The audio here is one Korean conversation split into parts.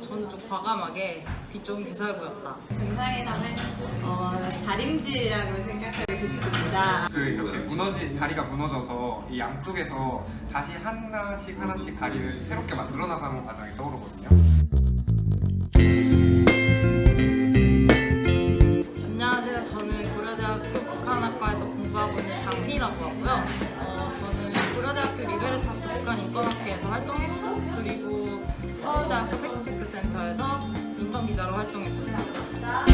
저는 좀 과감하게 빛 좋은 개살구였다. 정상회담은 다림질이라고 생각하고 싶습니다. 이렇게 다리가 무너져서 이 양쪽에서 다시 하나씩 다리를 새롭게 만들어 나가는 과정이 떠오르거든요. 안녕하세요. 저는 고려대학교 북한학과에서 공부하고 있는 장희라고 하고요. 저는 고려대학교 리베르타스 북한인권학회에서 활동했고, 그리고 서울대학교 팩트체크센터에서 인턴 기자로 활동했었습니다.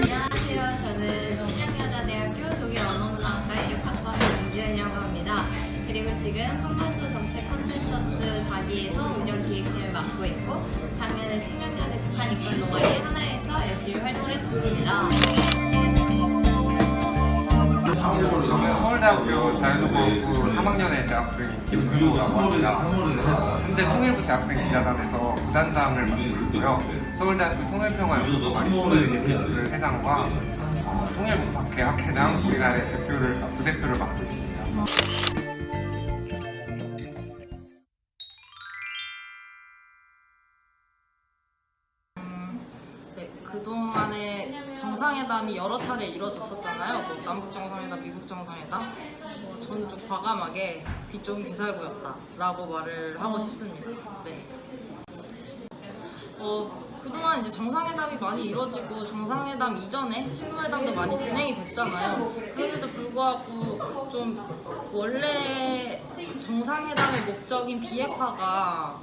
안녕하세요. 저는 신영여자대학교 독일 언어문화학과 1학번 김지은이라고 합니다. 그리고 지금 한반도 정책 컨센서스 4기에서 운영기획팀을 맡고 있고, 작년에 신명여대 북한인권 동아리 하나에서 열심히 활동을 했었습니다. 저는 서울대학교 자연어학부 3학년에 재학 중인 김근호라고 합니다. 현재 통일부 대학생 기자단에서 부단장을 맡고 있고요. 서울대학교 통일평화연구 동아리 수의리스 회장과 통일부 개학회장 우리나라의 부대표를 맡고 있습니다. 그동안에 정상회담이 여러 차례 이루어졌었잖아요. 뭐 남북 정상회담, 미국 정상회담. 저는 좀 과감하게 빛 좋은 개살구였다 라고 말을 하고 싶습니다. 네. 그동안 이제 정상회담이 많이 이루어지고, 정상회담 이전에 실무회담도 많이 진행이 됐잖아요. 그런데도 불구하고 좀 원래 정상회담의 목적인 비핵화가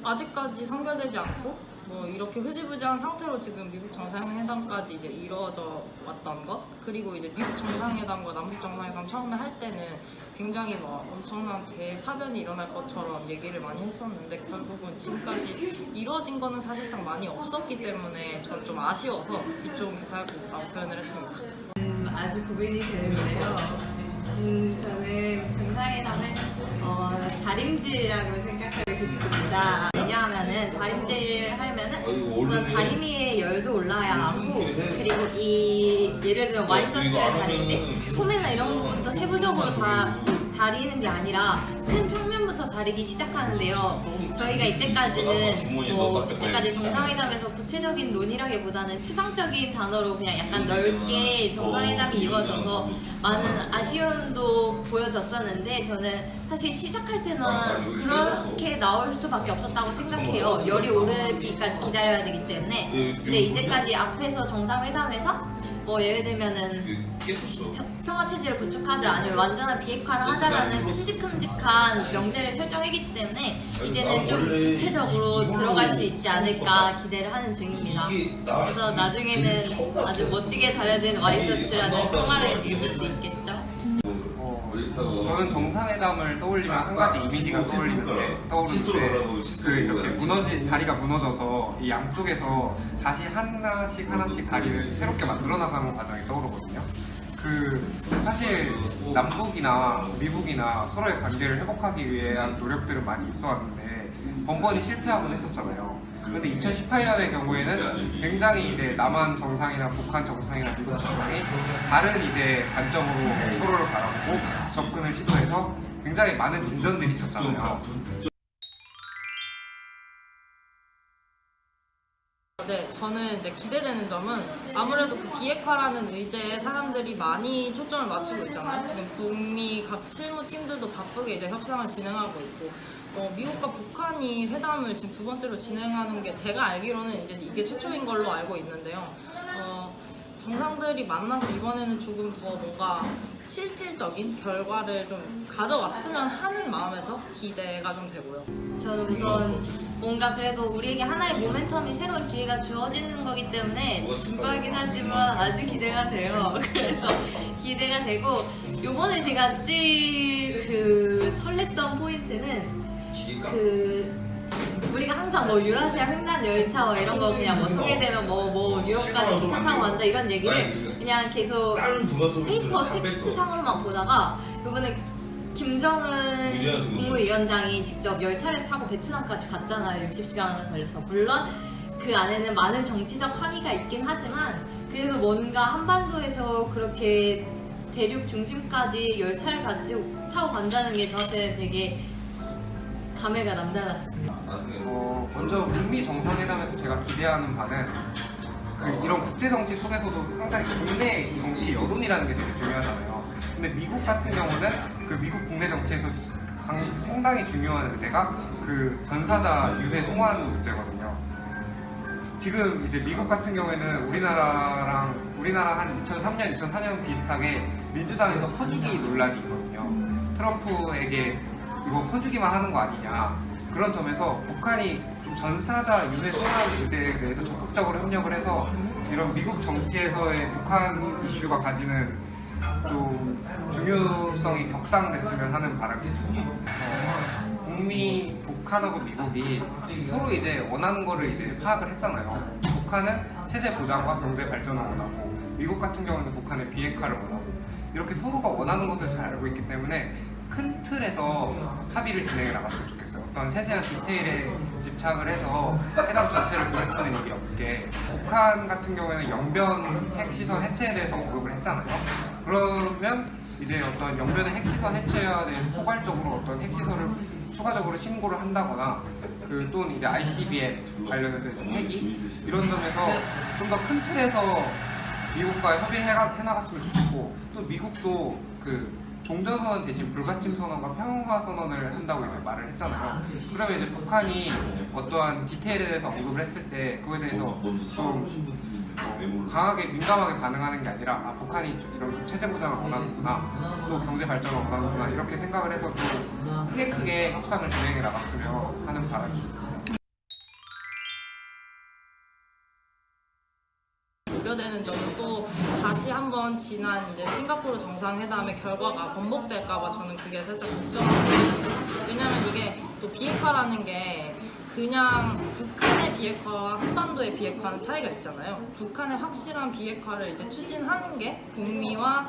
아직까지 선결되지 않고, 이렇게 흐지부지한 상태로 지금 미국 정상회담까지 이제 이루어져 왔던 것, 그리고 이제 미국 정상회담과 남북 정상회담 처음에 할 때는 굉장히 엄청난 대사변이 일어날 것처럼 얘기를 많이 했었는데, 결국은 지금까지 이루어진 거는 사실상 많이 없었기 때문에 저는 좀 아쉬워서 빛 좋은 개살구라고 표현을 했습니다. 아주 고민이 되는데요. 저는 정상회담은 다림질이라고 생각하고 싶습니다. 왜냐하면은 다림질을 하면은 우선 다리미에 열도 올라야 하고, 그리고 예를 들면 와이셔츠를 다릴 때 소매나 이런 부분부터 세부적으로 다 다리는 게 아니라 큰 평면부터 다리기 시작하는데요. 저희가 이때까지 정상회담에서 구체적인 논의라기보다는 추상적인 단어로 그냥 약간 넓게 정상회담이 이루어져서 많은 아쉬움도 보여졌었는데, 저는 사실 시작할 때는 그렇게 나올 수밖에 없었다고 생각해요. 열이 오르기까지 기다려야 되기 때문에. 근데 이제까지 앞에서 정상회담에서 예를 들면은 평화 체제를 구축하자, 아니면 완전한 비핵화를 하자라는 큼직큼직한 명제를 설정했기 때문에 이제는 좀 구체적으로 들어갈 수 있지 않을까 기대를 하는 중입니다. 그래서 나중에는 아주 멋지게 다려진 와이셔츠라는 평화를 입을 수 있겠죠. 저는 정상회담을 떠올리면 한 가지 이미지가 떠오르는데 이렇게 다리가 무너져서 이 양쪽에서 다시 하나씩 다리를 새롭게 만들어 나가는 과정이 떠오르거든요. 사실 남북이나 미국이나 서로의 관계를 회복하기 위한 노력들은 많이 있어 왔는데 번번이 실패하곤 했었잖아요. 그런데 2018년의 경우에는 굉장히 이제 남한 정상이나 북한 정상이나 미국 정상이 다른 이제 관점으로 서로를 바라보고 접근을 시도해서 굉장히 많은 진전들이 있었잖아요. 네, 저는 이제 기대되는 점은 아무래도 그 비핵화라는 의제에 사람들이 많이 초점을 맞추고 있잖아요. 지금 북미 각 실무팀들도 바쁘게 이제 협상을 진행하고 있고, 미국과 북한이 회담을 지금 두 번째로 진행하는 게 제가 알기로는 이제 이게 최초인 걸로 알고 있는데요. 정상들이 만나서 이번에는 조금 더 뭔가 실질적인 결과를 좀 가져왔으면 하는 마음에서 기대가 좀 되고요. 저는 우선 뭔가 그래도 우리에게 하나의 모멘텀이, 새로운 기회가 주어지는 거기 때문에 진부하긴 하지만 아주 기대가 돼요. 그래서 기대가 되고, 요번에 제가 제일 설렜던 포인트는 우리가 항상 유라시아 횡단 열차 이런 거 그냥 소개되면 유럽까지 기차 타고 간다 이런 얘기를 그냥 계속 페이퍼 텍스트상으로만 보다가, 이번에 김정은 국무위원장이 직접 열차를 타고 베트남까지 갔잖아요. 60시간을 걸려서. 물론 그 안에는 많은 정치적 함의가 있긴 하지만, 그래도 뭔가 한반도에서 그렇게 대륙 중심까지 열차를 타고 간다는 게 저한테는 되게 감회가 남달랐습니다. 먼저 북미 정상회담에서 제가 기대하는 바는 이런 국제 정치 속에서도 상당히 국내 정치 여론이라는 게 되게 중요하잖아요. 근데 미국 같은 경우는 그 미국 국내 정치에서 상당히 중요한 의제가 그 전사자 유해 송환 문제거든요. 지금 이제 미국 같은 경우에는 우리나라 한 2003년, 2004년 비슷하게 민주당에서 퍼주기 논란이 있거든요. 트럼프에게 이거 퍼주기만 하는 거 아니냐. 그런 점에서 북한이 좀 전사자 유해 송환 문제에 대해서 적극적으로 협력을 해서 이런 미국 정치에서의 북한 이슈가 가지는 좀 중요성이 격상됐으면 하는 바람이 있습니다. 북한하고 미국이 서로 이제 원하는 거를 이제 파악을 했잖아요. 북한은 체제 보장과 경제 발전을 원하고, 미국 같은 경우는 북한의 비핵화를 원하고, 이렇게 서로가 원하는 것을 잘 알고 있기 때문에 큰 틀에서 합의를 진행해 나갔으면 좋겠어요. 어떤 세세한 디테일에 집착을 해서 회담 전체를 무너뜨리는 일이 없게. 북한 같은 경우에는 영변 핵시설 해체에 대해서 언급을 했잖아요. 그러면 이제 어떤 영변의 핵시설 해체에 대해 포괄적으로 어떤 핵시설을 추가적으로 신고를 한다거나, 또는 이제 ICBM 관련해서 핵이 이런 점에서 좀 더 큰 틀에서 미국과 협의를 해나갔으면 좋겠고, 또 미국도 종전선언 대신 불가침 선언과 평화 선언을 한다고 이제 말을 했잖아요. 그러면 이제 북한이 어떠한 디테일에 대해서 언급을 했을 때 그거에 대해서 좀 강하게 민감하게 반응하는 게 아니라 북한이 이런 체제 보장을 원하는구나, 또 경제 발전을 원하는구나, 이렇게 생각을 해서 또 크게 협상을 진행해 나갔으면 하는 바람이 있습니다. 우려되는 점은 또 다시 한번 지난 이제 싱가포르 정상회담의 결과가 번복될까봐 저는 그게 살짝 걱정이거든요. 왜냐면 이게 또 비핵화라는 게 그냥 북한의 비핵화와 한반도의 비핵화는 차이가 있잖아요. 북한의 확실한 비핵화를 이제 추진하는 게 북미와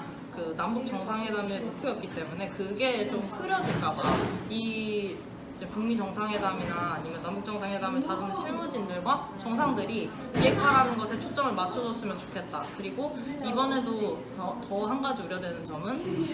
남북 정상회담의 목표였기 때문에 그게 좀 흐려질까봐 이 이제 북미 정상회담이나 아니면 남북 정상회담을 다루는 실무진들과 정상들이 비핵화라는 것에 초점을 맞춰줬으면 좋겠다. 그리고 이번에도 더 한 가지 우려되는 점은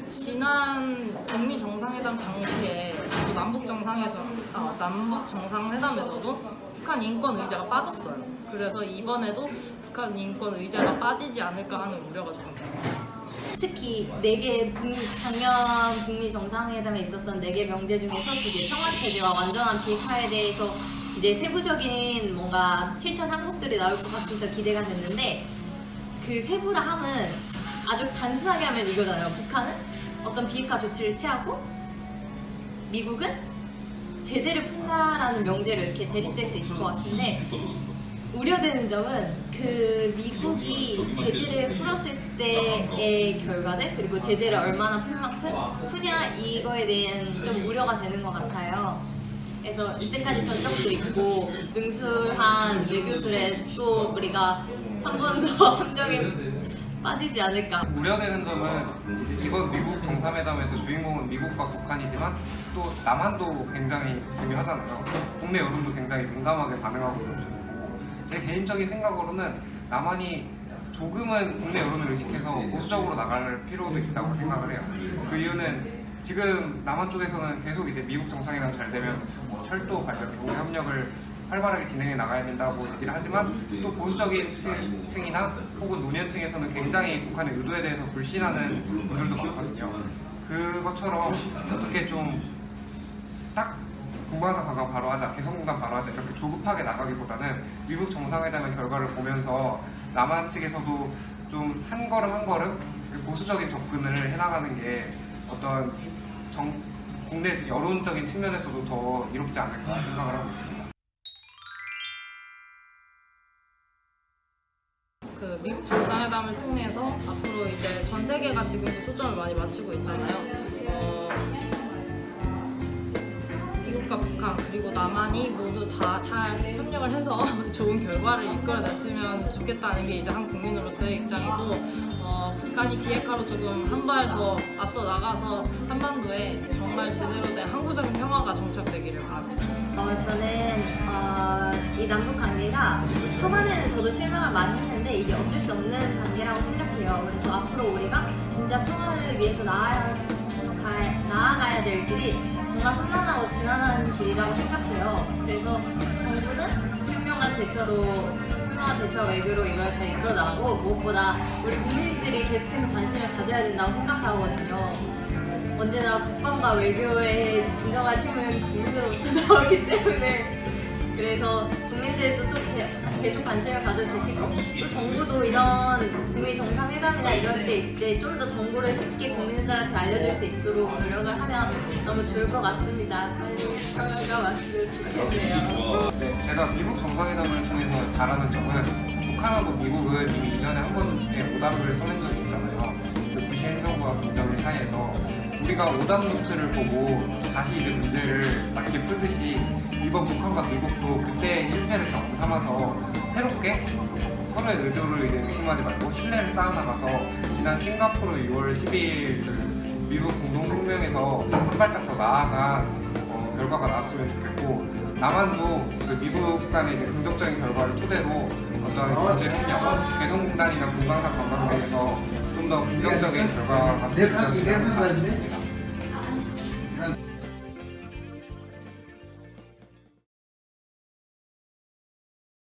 지난 북미 정상회담 당시에 또 남북 정상회담에서도 북한 인권 의제가 빠졌어요. 그래서 이번에도 북한 인권 의제가 빠지지 않을까 하는 우려가 좀 있어요. 특히 4개 작년 북미 정상회담에 있었던 4개 명제 중에서 그게 평화체제와 완전한 비핵화에 대해서 이제 세부적인 뭔가 실천 항목들이 나올 것 같아서 기대가 됐는데, 그 세부라함은 아주 단순하게 하면 이거잖아요. 북한은 어떤 비핵화 조치를 취하고 미국은 제재를 푼다라는 명제를 이렇게 대립될 수 있을 것 같은데, 우려되는 점은 미국이 제재를 풀었을 때의 결과들, 그리고 제재를 얼마나 풀 만큼 푸냐, 이거에 대한 좀 우려가 되는 것 같아요. 그래서 이때까지 전적도 있고 능술한 외교술에 또 우리가 한 번 더 함정에 빠지지 않을까. 우려되는 점은 이번 미국 정상회담에서 주인공은 미국과 북한이지만 또 남한도 굉장히 중요하잖아요. 국내 여론도 굉장히 민감하게 반응하고 있는 중이고, 제 개인적인 생각으로는 남한이 조금은 국내 여론을 의식해서 보수적으로 나갈 필요도 있다고 생각을 해요. 그 이유는 지금 남한 쪽에서는 계속 이제 미국 정상회담 잘 되면 철도 관련 경제 협력을 활발하게 진행해 나가야 된다고 얘기를 하지만, 또 보수적인 층이나 혹은 노년층에서는 굉장히 북한의 의도에 대해서 불신하는 분들도 많거든요. 그것처럼 어떻게 좀 딱 공방사 강강 바로 하자, 개성공단 바로 하자, 이렇게 조급하게 나가기보다는 미국 정상회담의 결과를 보면서 남한 측에서도 좀 한 걸음 한 걸음 보수적인 접근을 해나가는 게 어떤 국내 여론적인 측면에서도 더 이롭지 않을까 생각을 하고 있습니다. 미국 정상회담을 통해서 앞으로 이제 전 세계가 지금도 초점을 많이 맞추고 있잖아요. 미국과 북한 그리고 남한이 모두 다 잘 협력을 해서 좋은 결과를 이끌어냈으면 좋겠다는 게 이제 한 국민으로서의 입장이고, 북한이 비핵화로 조금 한 발 더 앞서 나가서 한반도에 정말 제대로 된 항구적인 평화가 정착되기를 바랍니다. 저는 이 남북 관계가 초반에는 저도 실망을 많이 했는데 이게 어쩔 수 없는 관계라고 생각해요. 그래서 앞으로 우리가 진짜 평화를 위해서 나아가야 될 길이 정말 정말 험난하고 지난한 길이라고 생각해요. 그래서 정부는 현명한 대처 외교로 이걸 잘 이끌어 나가고 무엇보다 우리 국민들이 계속해서 관심을 가져야 된다고 생각하거든요. 언제나 국방과 외교의 진정한 힘은 국민으로부터 나오기 때문에 그래서 국민들도 또 계속 관심을 가져주시고 또 정부도 이런 북미 정상회담이나 이런 때 있을 때 좀 더 정보를 쉽게 국민들한테 알려줄 수 있도록 노력을 하면 너무 좋을 것 같습니다. 빨리 평화가 왔으면 좋겠네요. 네, 제가 미국 정상회담을 통해서 잘하는 점은 북한하고 미국은 이미 이전에 한 번의 오답을 써낸 적이 있잖아요. 그 부시 행정부와 김정일 사이에서 우리가 오답 노트를 보고 다시 이제 문제를 맞게 풀듯이 이번 북한과 미국도 그때의 실패를 경험 삼아서 새롭게 서로의 의도를 이제 의심하지 말고 신뢰를 쌓아나가서 지난 싱가포르 6월 12일 그 미국 공동성명에서 한 발짝 더 나아간 결과가 나왔으면 좋겠고 남한도 그 미국 간의 이제 긍정적인 결과를 토대로 어떤 경제 협력, 개성공단이나 금강산 관광대에서 좀 더 긍정적인 결과가 있었으면